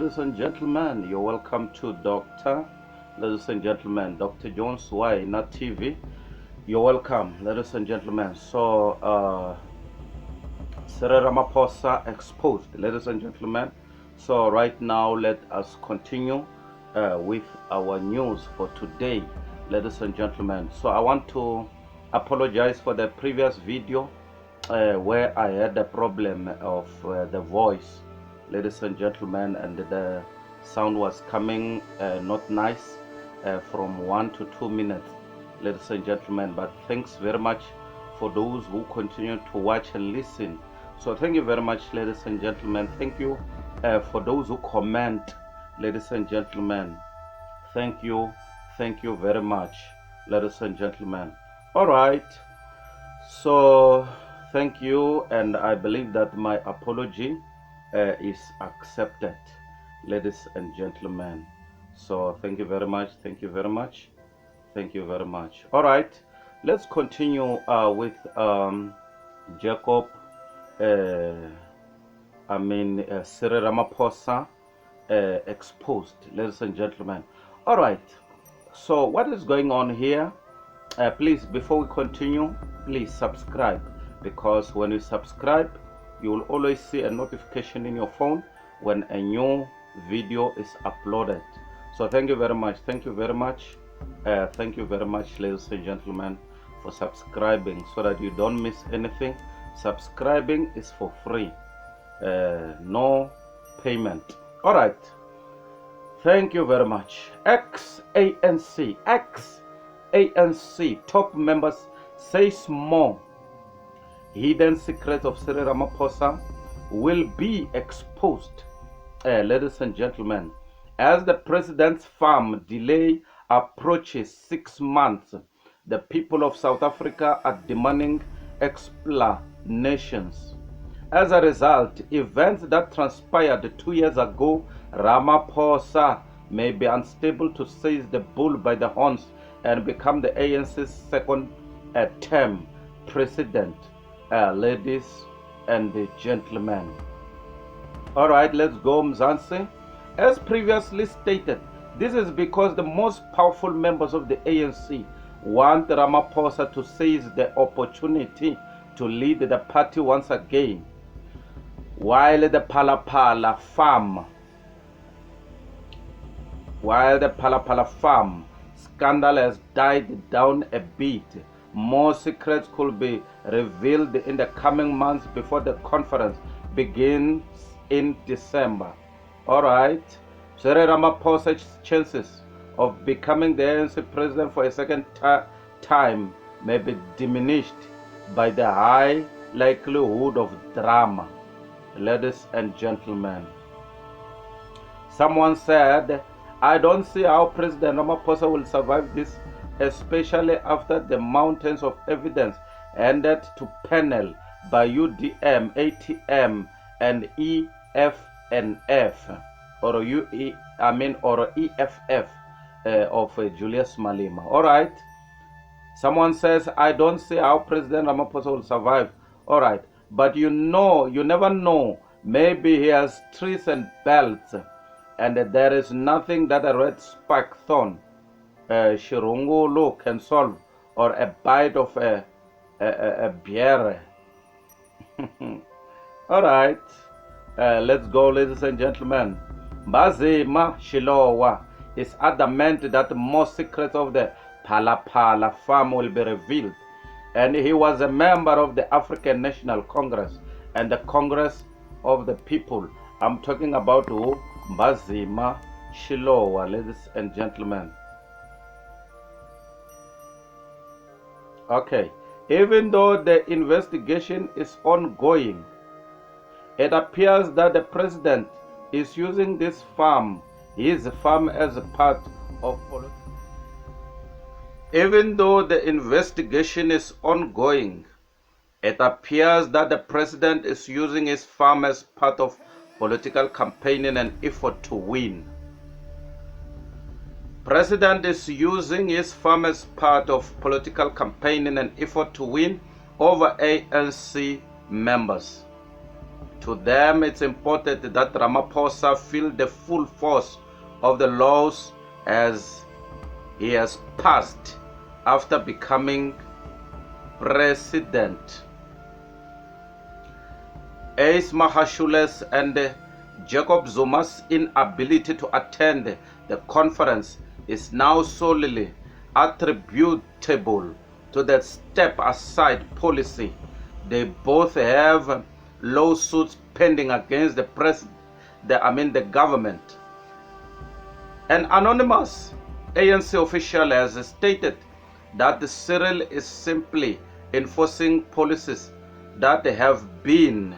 ladies and gentlemen, you're welcome to ladies and gentlemen, Doctor Jonnes, why not TV? You're welcome, ladies and gentlemen. So, Cyril Ramaphosa exposed, ladies and gentlemen. So, right now, let us continue with our news for today, ladies and gentlemen. So, I want to apologize for the previous video where I had a problem of the voice, ladies and gentlemen, and the sound was coming not nice from 1 to 2 minutes, ladies and gentlemen. But thanks very much for those who continue to watch and listen. So thank you very much, ladies and gentlemen. Thank you for those who comment, ladies and gentlemen. Thank you very much, ladies and gentlemen. All right, so thank you, and I believe that my apology is accepted, ladies and gentlemen. So thank you very much, thank you very much, thank you very much. All right, let's continue with Cyril Ramaphosa exposed, ladies and gentlemen. All right, so what is going on here? Please, before we continue, please subscribe, because when you subscribe, you will always see a notification in your phone when a new video is uploaded. So thank you very much, thank you very much, thank you very much, ladies and gentlemen, for subscribing so that you don't miss anything. Subscribing is for free, no payment. All right, thank you very much. ANC top members says more. Hidden secrets of Cyril Ramaphosa will be exposed, ladies and gentlemen. As the president's farm delay approaches 6 months, the people of South Africa are demanding explanations. As a result, events that transpired 2 years ago, Ramaphosa may be unstable to seize the bull by the horns and become the ANC's second term president, ladies and gentlemen. All right, let's go, Mzansi. As previously stated, this is because the most powerful members of the ANC want Ramaphosa to seize the opportunity to lead the party once again, while the Phala Phala farm scandal has died down a bit. More secrets could be revealed in the coming months before the conference begins in December. All right, Cyril Ramaphosa's chances of becoming the ANC president for a second time may be diminished by the high likelihood of drama, ladies and gentlemen. Someone said, I don't see how President Ramaphosa will survive this, especially after the mountains of evidence handed to panel by UDM, ATM, and EFNF, or EFF of Julius Malema. All right. Someone says, I don't see how President Ramaphosa will survive. All right. But you never know. Maybe he has trees and belts, and there is nothing that a red spike thorn, shirungulu, can solve, or a bite of a bear. All right, let's go, ladies and gentlemen. Bazima Shilowa is adamant that more secrets of the Phala Phala farm will be revealed, and he was a member of the African National Congress and the Congress of the People. I'm talking about who? Bazima Shilowa, ladies and gentlemen. Okay, even though the investigation is ongoing, it appears that the president is using this farm, his farm, as a part of politics. Even though the investigation is ongoing, it appears that the president is using his farm as part of political campaigning and effort to win. President is using his farm as part of political campaigning and effort to win over ANC members. To them, it's important that Ramaphosa feel the full force of the laws as he has passed after becoming president. Ace Mahashule's and Jacob Zuma's inability to attend the conference is now solely attributable to the step-aside policy. They both have lawsuits pending against the government. An anonymous ANC official has stated that Cyril is simply enforcing policies that have been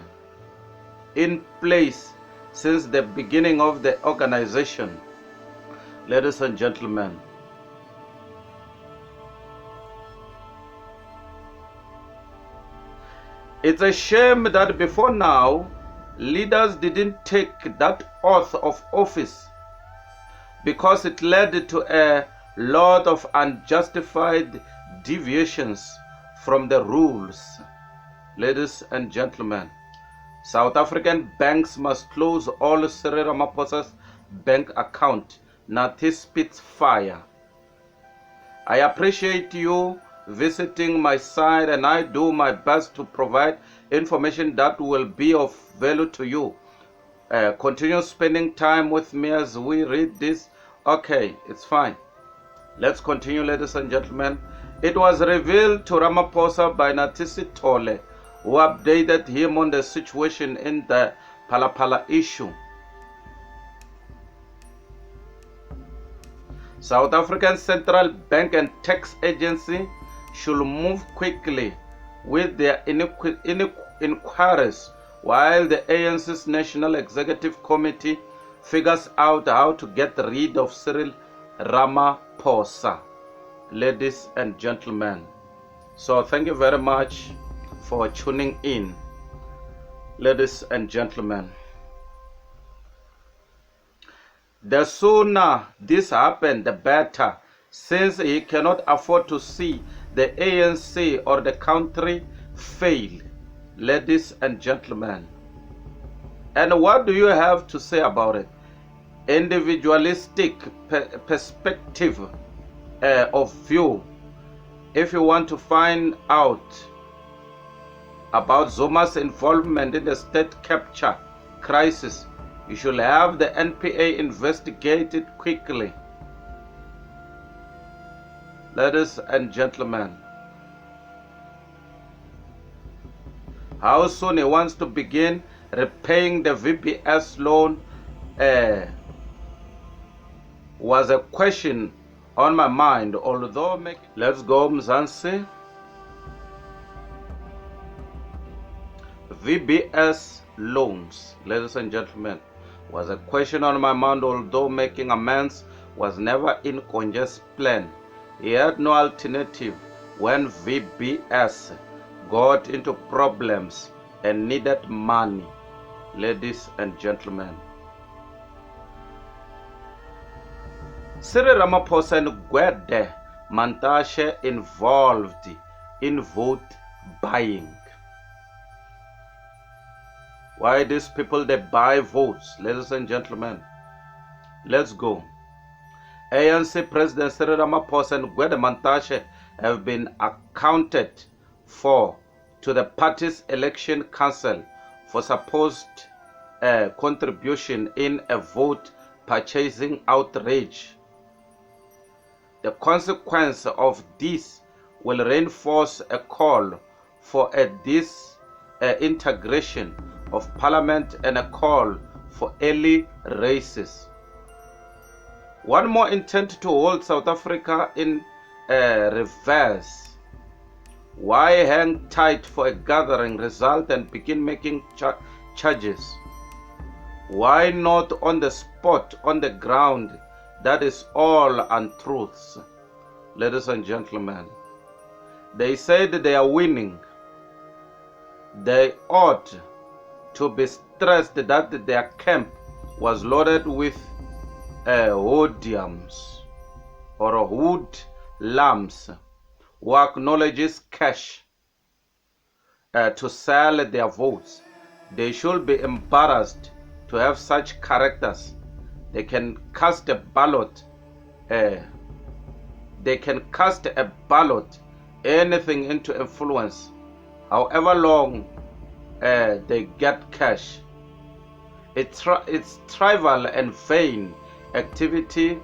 in place since the beginning of the organization. Ladies and gentlemen, it's a shame that before now, leaders didn't take that oath of office because it led to a lot of unjustified deviations from the rules. Ladies and gentlemen, South African banks must close all Cyril Ramaphosa's bank account. Nathi Spitfire. I appreciate you visiting my site, and I do my best to provide information that will be of value to you. Continue spending time with me as we read this. Okay, it's fine. Let's continue, ladies and gentlemen. It was revealed to Ramaphosa by Nathi Tole, who updated him on the situation in the Phala Phala issue. South African Central Bank and Tax Agency should move quickly with their inquiries while the ANC's National Executive Committee figures out how to get rid of Cyril Ramaphosa. Ladies and gentlemen, so thank you very much for tuning in. Ladies and gentlemen, the sooner this happens, the better, since he cannot afford to see the ANC or the country fail. Ladies and gentlemen, and what do you have to say about it? Individualistic perspective of view. If you want to find out about Zuma's involvement in the state capture crisis, you should have the NPA investigated quickly. Ladies and gentlemen, how soon he wants to begin repaying the VBS loan was a question on my mind, although let's go Mzansi. VBS loans, ladies and gentlemen, was a question on my mind, although making amends was never in Konje's plan. He had no alternative when VBS got into problems and needed money. Ladies and gentlemen, Cyril Ramaphosa and Gwede Mantashe involved in vote buying. Why these people, they buy votes? Ladies and gentlemen, let's go. ANC President Cyril Ramaphosa and Gwede Mantashe have been accounted for to the party's election council for supposed contribution in a vote purchasing outrage. The consequence of this will reinforce a call for a disintegration of parliament and a call for early races. One more intent to hold South Africa in reverse. Why hang tight for a gathering result and begin making charges? Why not on the spot, on the ground? That is all untruths. Ladies and gentlemen, they said they are winning. They ought to be stressed that their camp was loaded with hoodlums or hoodlums who acknowledges cash to sell their votes. They should be embarrassed to have such characters. They can cast a ballot. Anything into influence. However long they get cash. It's trivial and vain activity,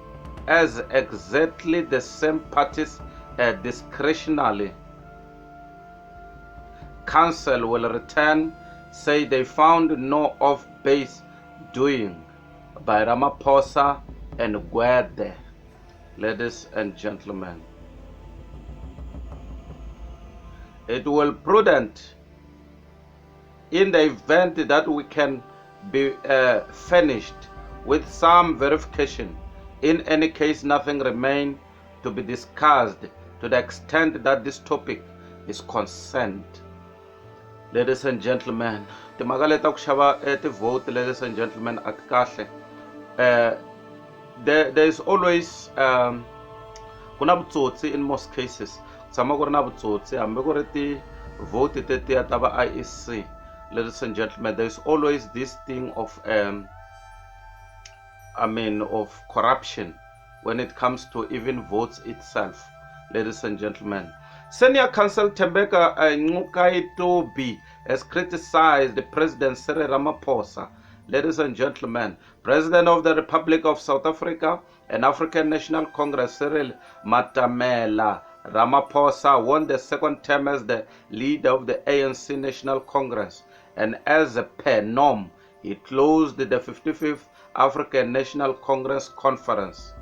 as exactly the same parties discretionary council will return, say they found no off-base doing by Ramaphosa and Gwede. Ladies and gentlemen, it will prudent in the event that we can be finished with some verification. In any case, nothing remains to be discussed to the extent that this topic is concerned. Ladies and gentlemen, timagaleta kushava vote, ladies and gentlemen, at kahle. There is always kuna vutsotsi in most cases. Tsama ku ri na vutsotsi hambi ku ri ti vote tetiya ta va IEC. Ladies and gentlemen, there is always this thing of of corruption when it comes to even votes itself. Ladies and gentlemen, Senior Counsel Tembeka Ncukaitobi has criticized the President Cyril Ramaphosa. Ladies and gentlemen, President of the Republic of South Africa and African National Congress Cyril Ramaphosa won the second term as the leader of the ANC National Congress, and as per norm, he closed the 55th African National Congress Conference.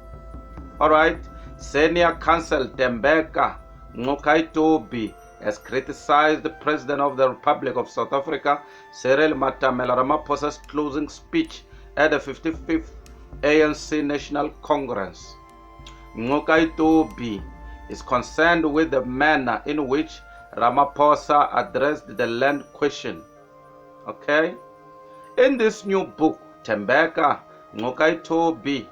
Alright, Senior Counsel Tembeka Ncukaitobi has criticized the President of the Republic of South Africa, Cyril Ramaphosa's closing speech at the 55th ANC National Congress. Ncukaitobi is concerned with the manner in which Ramaphosa addressed the land question. Okay? In this new book, Tembeka Ncukaitobi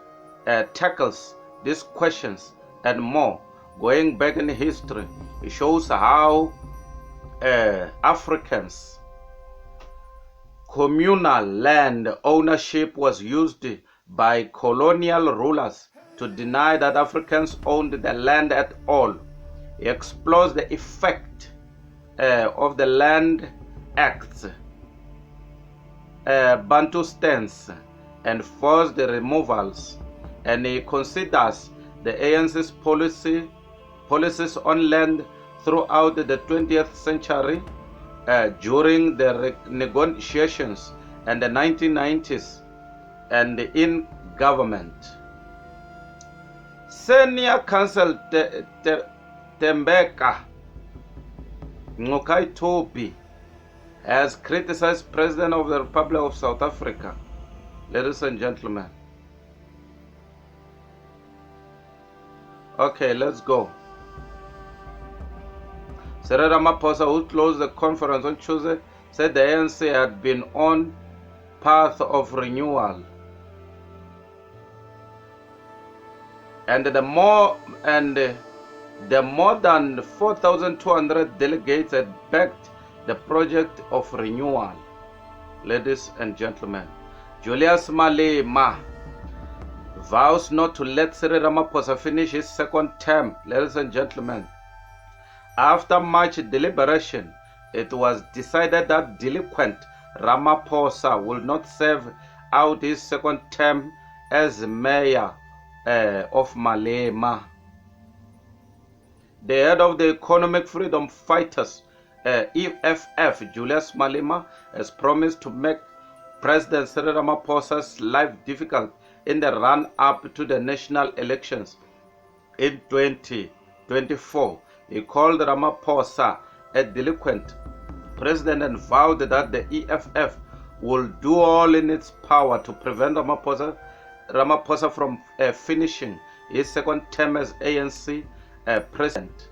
tackles these questions and more. Going back in history, it shows how Africans' communal land ownership was used by colonial rulers to deny that Africans owned the land at all. He explores the effect of the Land Acts, Bantustans, and forced removals, and he considers the ANC's policies on land throughout the 20th century during the negotiations and the 1990s and in government. Senior Counsel Tembeka Ncukaitobi has criticized President of the Republic of South Africa. Ladies and gentlemen. Okay, let's go. Cyril Ramaphosa, who closed the conference on Tuesday, said the ANC had been on path of renewal, and the more than 4,200 delegates had backed the project of renewal. Ladies and gentlemen, Julius Malema vows not to let Cyril Ramaphosa finish his second term. Ladies and gentlemen, after much deliberation, it was decided that delinquent Ramaphosa will not serve out his second term as mayor of Malema. The head of the Economic Freedom Fighters, EFF, Julius Malema, has promised to make President Cyril Ramaphosa's life difficult in the run-up to the national elections in 2024. He called Ramaphosa a delinquent president and vowed that the EFF will do all in its power to prevent Ramaphosa from finishing his second term as ANC president.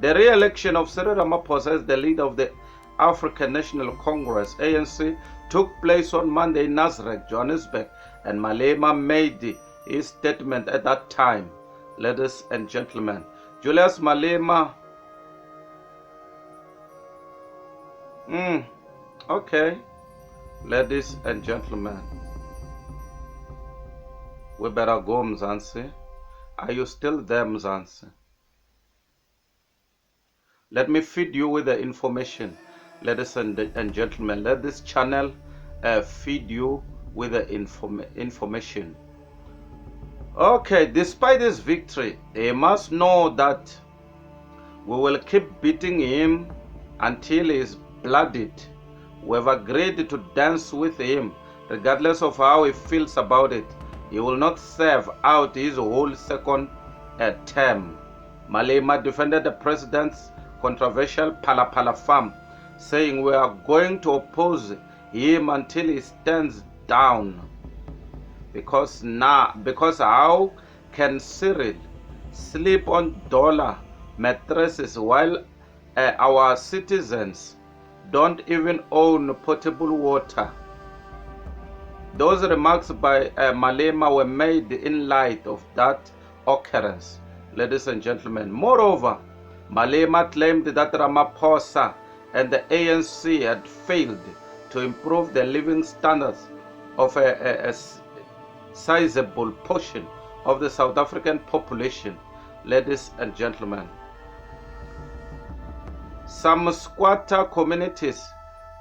The re-election of Cyril Ramaphosa as the leader of the African National Congress, ANC, took place on Monday in Nasrec, Johannesburg, and Malema made his statement at that time. Ladies and gentlemen, Julius Malema, okay, Ladies and gentlemen, we better go, Mzansi. Are you still there, Mzansi? Let me feed you with the information, ladies and gentlemen. Let this channel feed you with the information. Okay, despite his victory, he must know that we will keep beating him until he is bloodied. We have agreed to dance with him, regardless of how he feels about it. He will not serve out his whole second term. Malema defended the president's controversial Phala Phala farm, saying we are going to oppose him until he stands down. Because how can Cyril sleep on dollar mattresses while our citizens don't even own potable water? Those remarks by Malema were made in light of that occurrence, ladies and gentlemen. Moreover, Malema claimed that Ramaphosa and the ANC had failed to improve the living standards of a sizable portion of the South African population, ladies and gentlemen. Some squatter communities,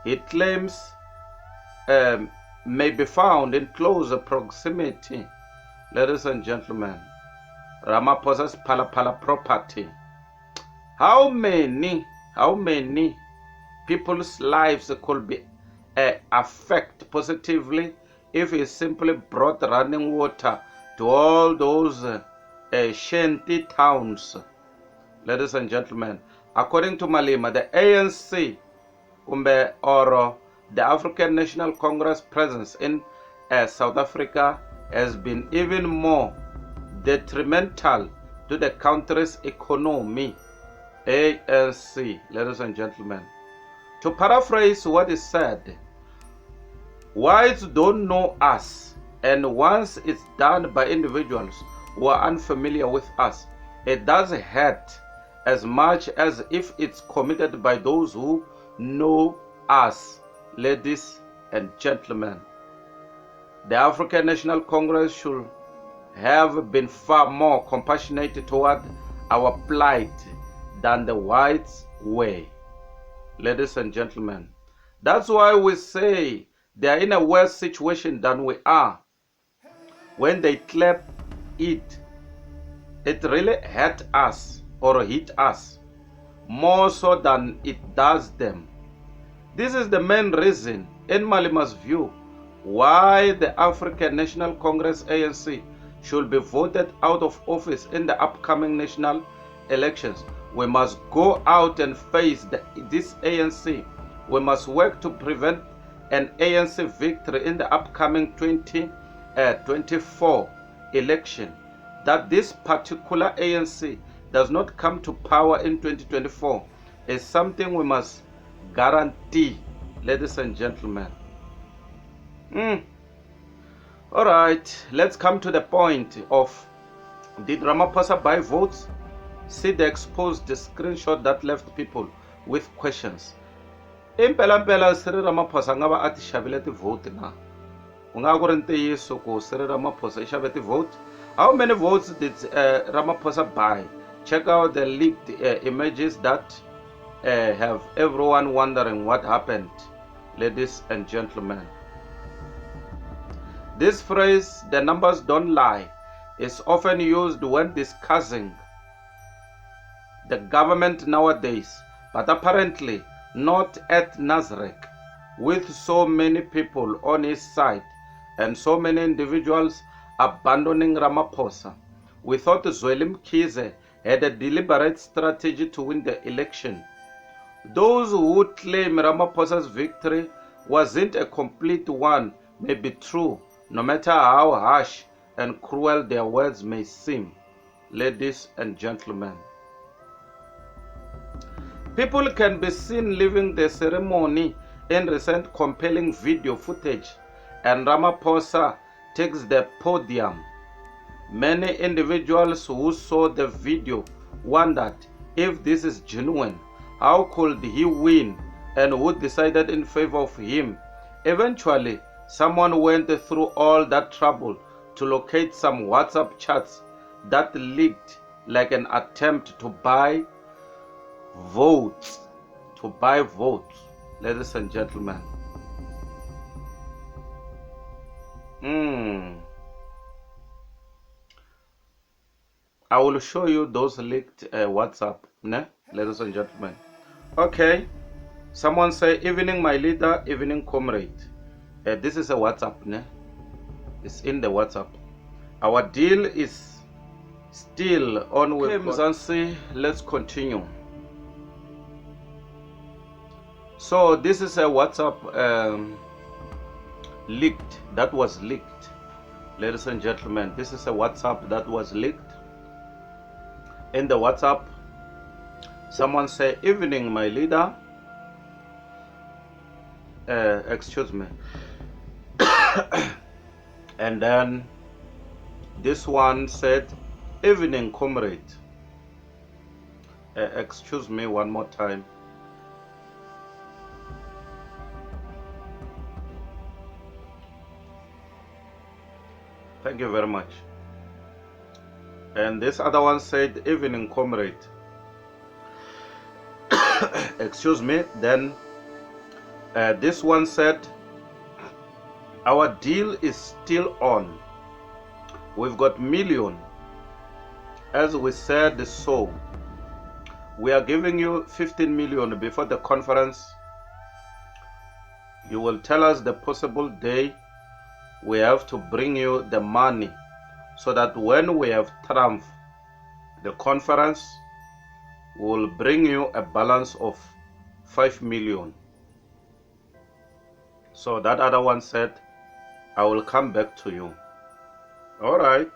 he claims, may be found in close proximity, ladies and gentlemen, Ramaphosa's Phala Phala property. How many people's lives could be affected positively if he simply brought running water to all those shanty towns, ladies and gentlemen? According to Malema, the ANC or the African National Congress presence in South Africa has been even more detrimental to the country's economy. ANC, ladies and gentlemen. To paraphrase what is said, whites don't know us, and once it's done by individuals who are unfamiliar with us, it does hurt as much as if it's committed by those who know us, ladies and gentlemen. The African National Congress should have been far more compassionate toward our plight than the whites were, ladies and gentlemen. That's why we say they are in a worse situation than we are. When they clap it really hurt us or hit us more so than it does them. This is the main reason, in Malema's view, why the African National Congress ANC should be voted out of office in the upcoming national elections. We must go out and face this ANC. We must work to prevent an ANC victory in the upcoming 2024 election. That this particular ANC does not come to power in 2024 is something we must guarantee, ladies and gentlemen. All right, let's come to the point of, did Ramaphosa buy votes? See the exposed screenshot that left people with questions. Impela Cyril Ramaphosa ngaba ati xavile ti vote na. Ku nga ku ri ntiyiso ku Cyril Ramaphosa I xave ti vote. How many votes did Ramaphosa buy? Check out the leaked images that have everyone wondering what happened, ladies and gentlemen. This phrase, the numbers don't lie, is often used when discussing the government nowadays, but apparently not at Nazareth. With so many people on his side and so many individuals abandoning Ramaphosa, we thought Zweli Mkhize had a deliberate strategy to win the election. Those who claim Ramaphosa's victory wasn't a complete one may be true, no matter how harsh and cruel their words may seem, ladies and gentlemen. People can be seen leaving the ceremony in recent compelling video footage, and Ramaphosa takes the podium. Many individuals who saw the video wondered if this is genuine. How could he win, and who decided in favor of him Eventually, someone went through all that trouble to locate some WhatsApp chats that leaked like an attempt to buy votes. To buy votes, ladies and gentlemen. I will show you those leaked WhatsApp, ne? Ladies and gentlemen. Okay, someone say, evening my leader, evening comrade. This is a WhatsApp, ne? It's in the WhatsApp. Our deal is still on with Mzansi. Let's continue. So this is a WhatsApp leaked, that was leaked. Ladies and gentlemen, this is a WhatsApp that was leaked. In the WhatsApp, someone say, evening my leader, excuse me. And then this one said, evening comrade. Excuse me one more time. Thank you very much. And this other one said, evening comrade. Excuse me. Then this one said, our deal is still on. We've got million. As we said, so we are giving you 15 million before the conference. You will tell us the possible day we have to bring you the money, so that when we have triumphed the conference, we will bring you a balance of 5 million. So that other one said, I will come back to you. All right.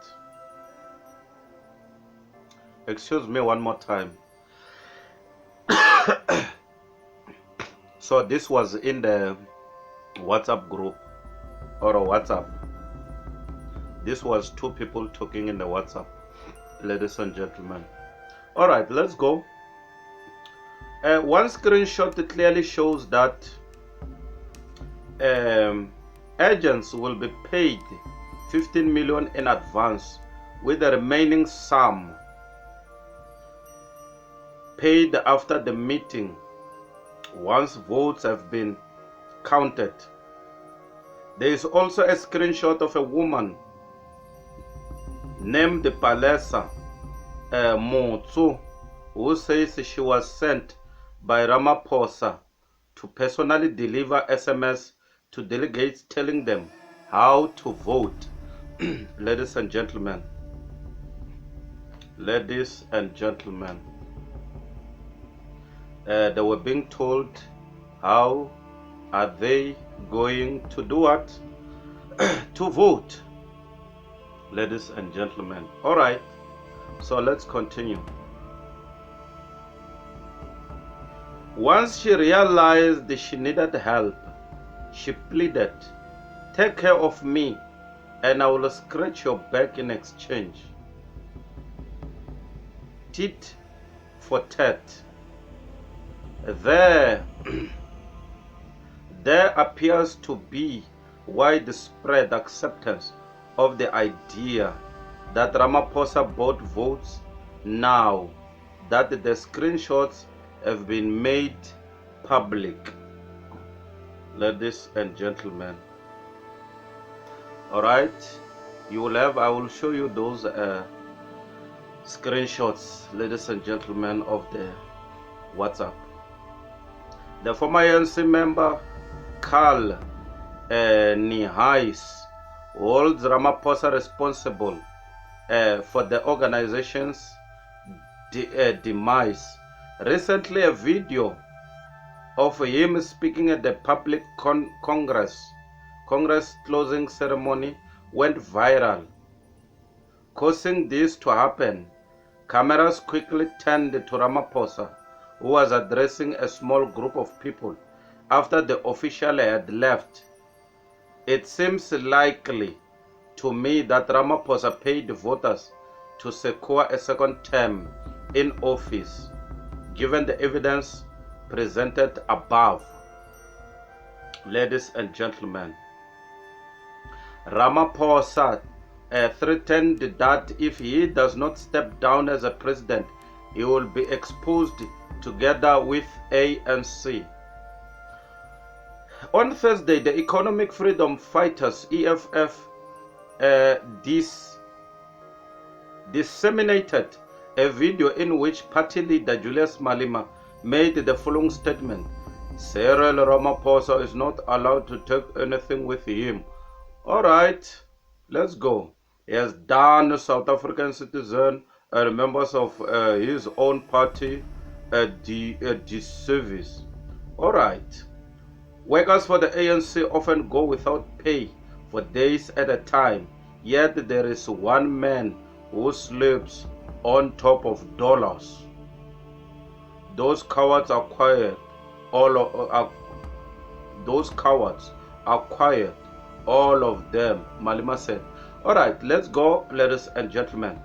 Excuse me one more time. So this was in the WhatsApp group or a WhatsApp. This was two people talking in the WhatsApp, ladies and gentlemen. All right, let's go. One screenshot clearly shows that agents will be paid 15 million in advance, with the remaining sum paid after the meeting once votes have been counted. There is also a screenshot of a woman named Phala Phala, who says she was sent by Ramaphosa to personally deliver SMS to delegates telling them how to vote. Ladies and gentlemen, they were being told how are they going to do what? To vote, ladies and gentlemen. All right, so let's continue. Once she realized she needed help, she pleaded, take care of me and I will scratch your back in exchange. Tit for tat. There appears to be widespread acceptance of the idea that Ramaphosa bought votes now that the screenshots have been made public. Ladies and gentlemen, all right, I will show you those screenshots, ladies and gentlemen, of the WhatsApp. The former ANC member Carl Nihais holds Ramaphosa responsible for the organization's demise. Recently, a video of him speaking at the public Congress closing ceremony went viral. Causing this to happen, cameras quickly turned to Ramaphosa, who was addressing a small group of people after the official had left. It seems likely to me that Ramaphosa paid voters to secure a second term in office, given the evidence presented above. Ladies and gentlemen, Ramaphosa threatened that if he does not step down as a president, he will be exposed together with ANC. On Thursday, the Economic Freedom Fighters, EFF, disseminated a video in which party leader Julius Malema made the following statement: Cyril Ramaphosa is not allowed to take anything with him. All right, let's go. He has done South African citizens and members of his own party a disservice. All right. Workers for the ANC often go without pay for days at a time, yet there is one man who sleeps on top of dollars. Those cowards are quiet. Those cowards are quiet. All of them, Malema said. All right, let's go, ladies and gentlemen.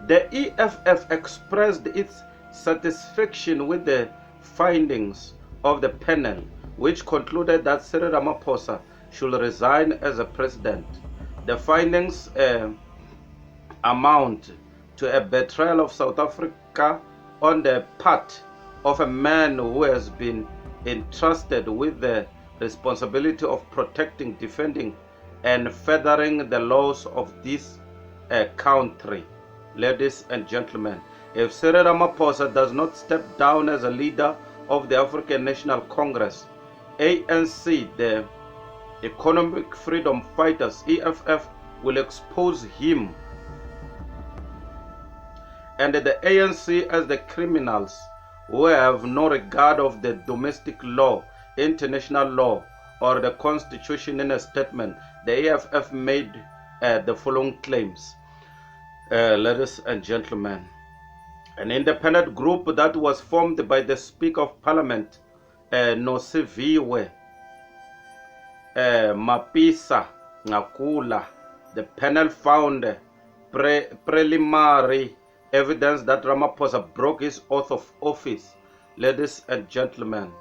The EFF expressed its satisfaction with the findings of the panel, which concluded that Cyril Ramaphosa should resign as a president. The findings amount to a betrayal of South Africa on the part of a man who has been entrusted with the responsibility of protecting, defending, and furthering the laws of this country. Ladies and gentlemen, if Cyril Ramaphosa does not step down as a leader of the African National Congress, ANC, the Economic Freedom Fighters, EFF, will expose him and the ANC as the criminals who have no regard of the domestic law, international law, or the constitution. In a statement, the EFF made the following claims. Ladies and gentlemen, an independent group that was formed by the Speaker of Parliament, Nosiviwe Mapisa Nkuna. The panel found preliminary evidence that Ramaphosa broke his oath of office. Ladies and gentlemen,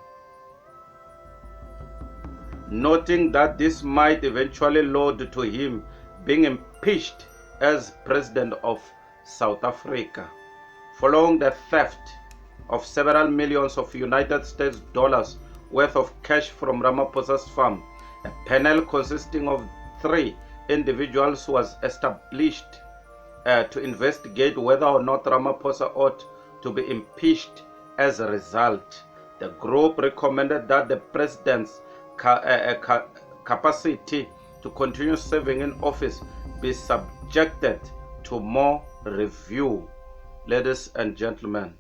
noting that this might eventually lead to him being impeached as president of South Africa. Following the theft of several millions of United States dollars worth of cash from Ramaphosa's farm, a panel consisting of 3 individuals was established to investigate whether or not Ramaphosa ought to be impeached as a result. The group recommended that the president's capacity to continue serving in office be subjected to more review. Ladies and gentlemen.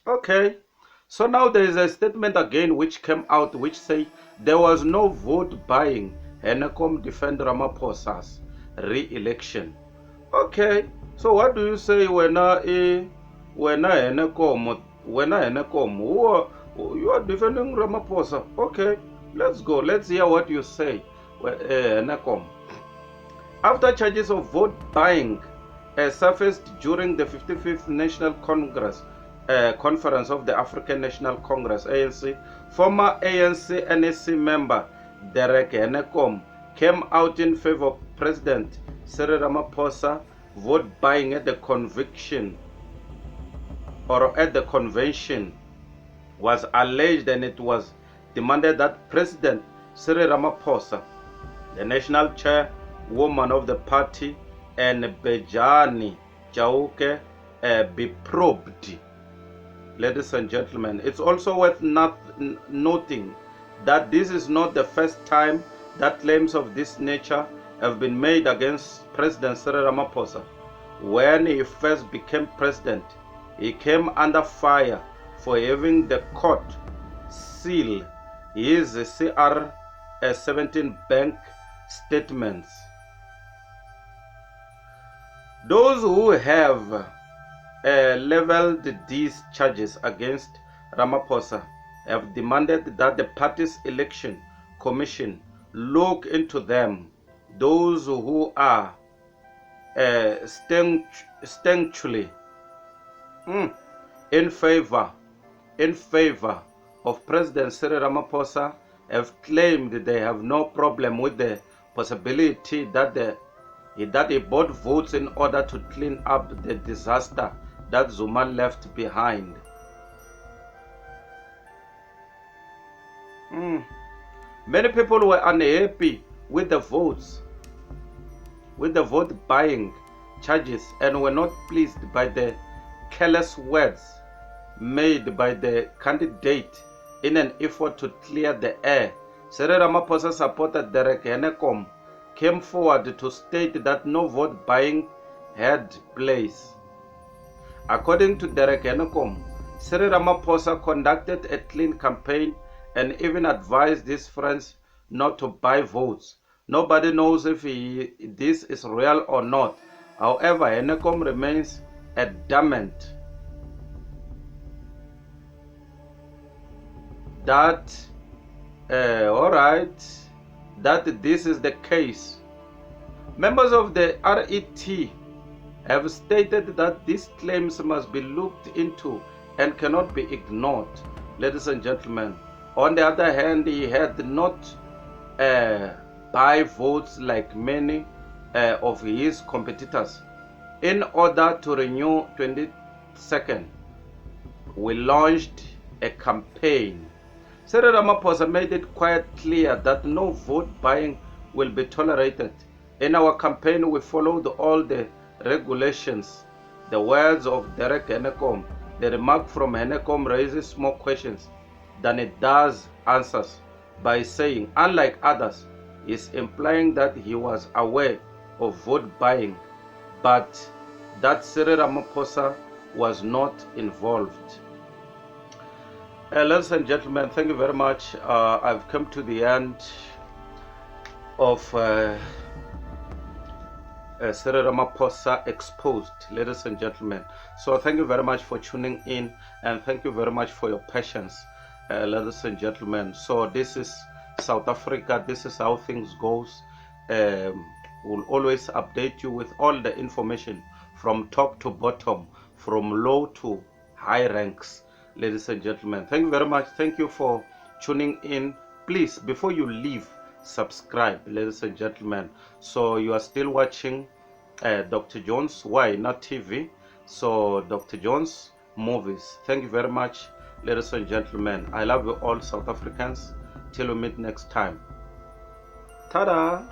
Okay, so now there is a statement again which came out which say there was no vote buying. Henecom defend Ramaphosa's re-election. Okay, so what do you say when Henecom, you are defending Ramaphosa? Okay, let's go. Let's hear what you say, Henecom. After charges of vote buying surfaced during the 55th National Congress Conference of the African National Congress, ANC, former ANC NSC member Derek Henecom came out in favor of President Cyril Ramaphosa. Vote buying at the convention was alleged, and it was demanded that President Cyril Ramaphosa, the national chairwoman of the party, and Bejani Chauke be probed. Ladies and gentlemen, it's also worth noting that this is not the first time that claims of this nature have been made against President Cyril Ramaphosa. When he first became president, he came under fire for having the court seal his CR17 bank statements. Those who have leveled these charges against Ramaphosa have demanded that the party's election commission look into them. Those who are staunchly in favor of President Cyril Ramaphosa have claimed they have no problem with the possibility that he bought votes in order to clean up the disaster that Zuma left behind. Many people were unhappy with the votes, with the vote buying charges, and were not pleased by the careless words made by the candidate in an effort to clear the air. Cyril Ramaphosa supporter Derek Henekom came forward to state that no vote buying had place. According to Derek Henekom, Cyril Ramaphosa conducted a clean campaign and even advised his friends not to buy votes. Nobody knows if this is real or not. However, Henekom remains adamant that that this is the case. Members of the RET have stated that these claims must be looked into and cannot be ignored. Ladies and gentlemen, on the other hand, he had not buy votes like many of his competitors. In order to renew 22nd, we launched a campaign. Cyril Ramaphosa made it quite clear that no vote buying will be tolerated. In our campaign, we followed all the regulations. The words of Derek Henekom, the remark from Henekom raises more questions than it does answers by saying, unlike others, is implying that he was aware of vote buying, but that Cyril Ramaphosa was not involved. Ladies and gentlemen, thank you very much. I've come to the end of Cyril Ramaphosa Exposed, ladies and gentlemen. So thank you very much for tuning in, and thank you very much for your patience, ladies and gentlemen. So this is South Africa. This is how things goes. We'll always update you with all the information from top to bottom, from low to high ranks. Ladies and gentlemen, thank you very much. Thank you for tuning in. Please, before you leave, subscribe, ladies and gentlemen. So you are still watching Dr. Jonnes, why not TV? So Dr. Jonnes movies. Thank you very much, ladies and gentlemen. I love you all, South Africans. Till we meet next time. Ta-da!